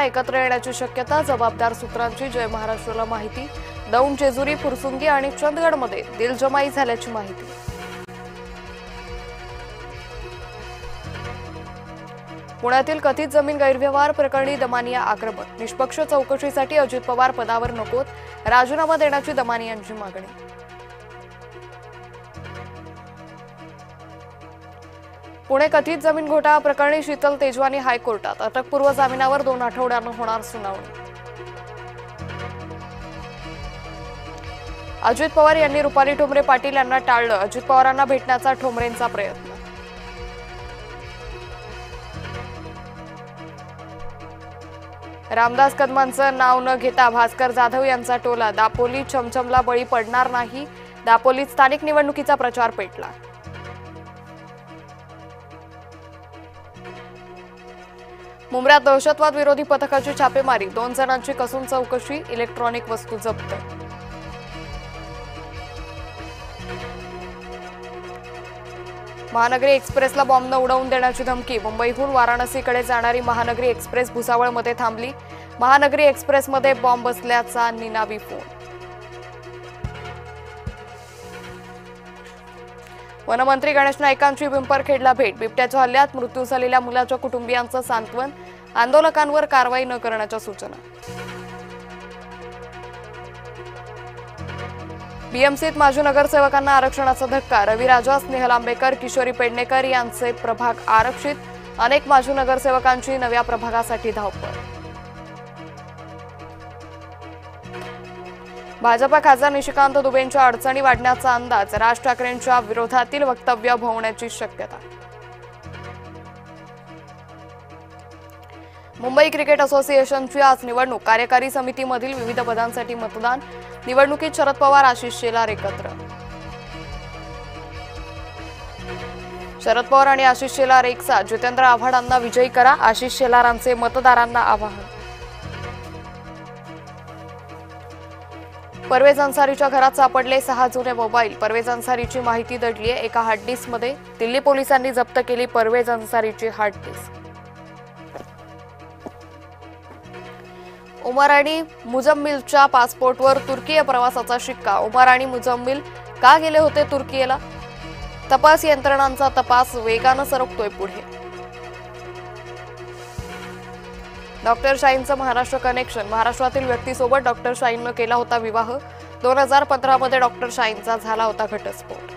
संघटना एकत्र येण्याची शक्यता, जबाबदार सूत्रांची जय महाराष्ट्राला माहिती। दौंड, जेजुरी, फुरसुंगी आणि चंदगडमध्ये दिलजमाई झाल्याची माहिती। पुण्यातील कथित जमीन गैरव्यवहार प्रकरणी दमानिया आक्रमक, निष्पक्ष चौकशीसाठी अजित पवार पदावर नकोत, राजीनामा देण्याची दमानियांची मागणी। पुणे कथित जमीन घोटाळा प्रकरणी शीतल तेजवानी हायकोर्टात, अटकपूर्व जामिनावर 2 आठवड्यांनी होणार सुनावणी। अजित पवार यांनी रुपाली ठोंबरे पाटील यांना टाळलं, अजित पवारांना भेटण्याचा ठोंबरेंचा प्रयत्न। रामदास कदमांचं नाव न घेता भास्कर जाधव यांचा टोला, दापोली चमचमला बळी पडणार नाही, दापोलीत स्थानिक निवडणुकीचा प्रचार पेटला। मुंब्र्यात दहशतवाद विरोधी पथकाची छापेमारी, 2 जणांची कसून चौकशी, इलेक्ट्रॉनिक वस्तू जप्त। महानगरी एक्सप्रेसला बॉम्बनं उडवून देण्याची धमकी, मुंबईहून वाराणसीकडे जाणारी महानगरी एक्सप्रेस भुसावळमध्ये थांबली, महानगरी एक्सप्रेसमध्ये बॉम्ब बसल्याचा निनावी फोन। वनमंत्री गणेश नाईकांची पिंपरखेडला भेट, बिबट्याच्या हल्ल्यात मृत्यू झालेल्या मुलाच्या कुटुंबियांचं सांत्वन, आंदोलकांवर कारवाई न करण्याच्या सूचना। बीएमसीत माजी नगरसेवकांना आरक्षणाचा धक्का, रवी राजा, स्नेहल आंबेकर, किशोरी पेडणेकर यांचे प्रभाग आरक्षित, अनेक माजी नगरसेवकांची नव्या प्रभागासाठी धावपळ। भाजपा खासदार निशिकांत दुबेंच्या अडचणी वाढण्याचा अंदाज, राज ठाकरेंच्या विरोधातील वक्तव्य भोवण्याची शक्यता। मुंबई क्रिकेट असोसिएशनची आज निवडणूक, कार्यकारी समितीमधील विविध पदांसाठी मतदान, निवडणुकीत शरद पवार, आशिष शेलार एकत्र। शरद पवार आणि आशिष शेलार एकसाथ, जितेंद्र आव्हाडांना विजयी करा, आशिष शेलारांचे मतदारांना आवाहन। परवेज अन्सारीच्या घरात सापडले 6 जुने मोबाईल, परवेज अन्सारीची माहिती दडली आहे एका हार्ड डिस्कमध्ये, दिल्ली पोलिसांनी जप्त केली परवेज अन्सारीची हार्ड डिस्क। उमर आणि मुजम्मिलच्या पासपोर्टवर तुर्कीय प्रवासाचा शिक्का, उमर आणि मुजम्मिल का गेले होते तुर्कीला? तपास यंत्रणांचा तपास वेगानं सरकतोय पुढे। डॉक्टर शाहींचं महाराष्ट्र कनेक्शन, महाराष्ट्रातील व्यक्तीसोबत डॉक्टर शाहींनं केला होता विवाह, 2015 मध्ये डॉक्टर शाहींचा झाला होता घटस्फोट।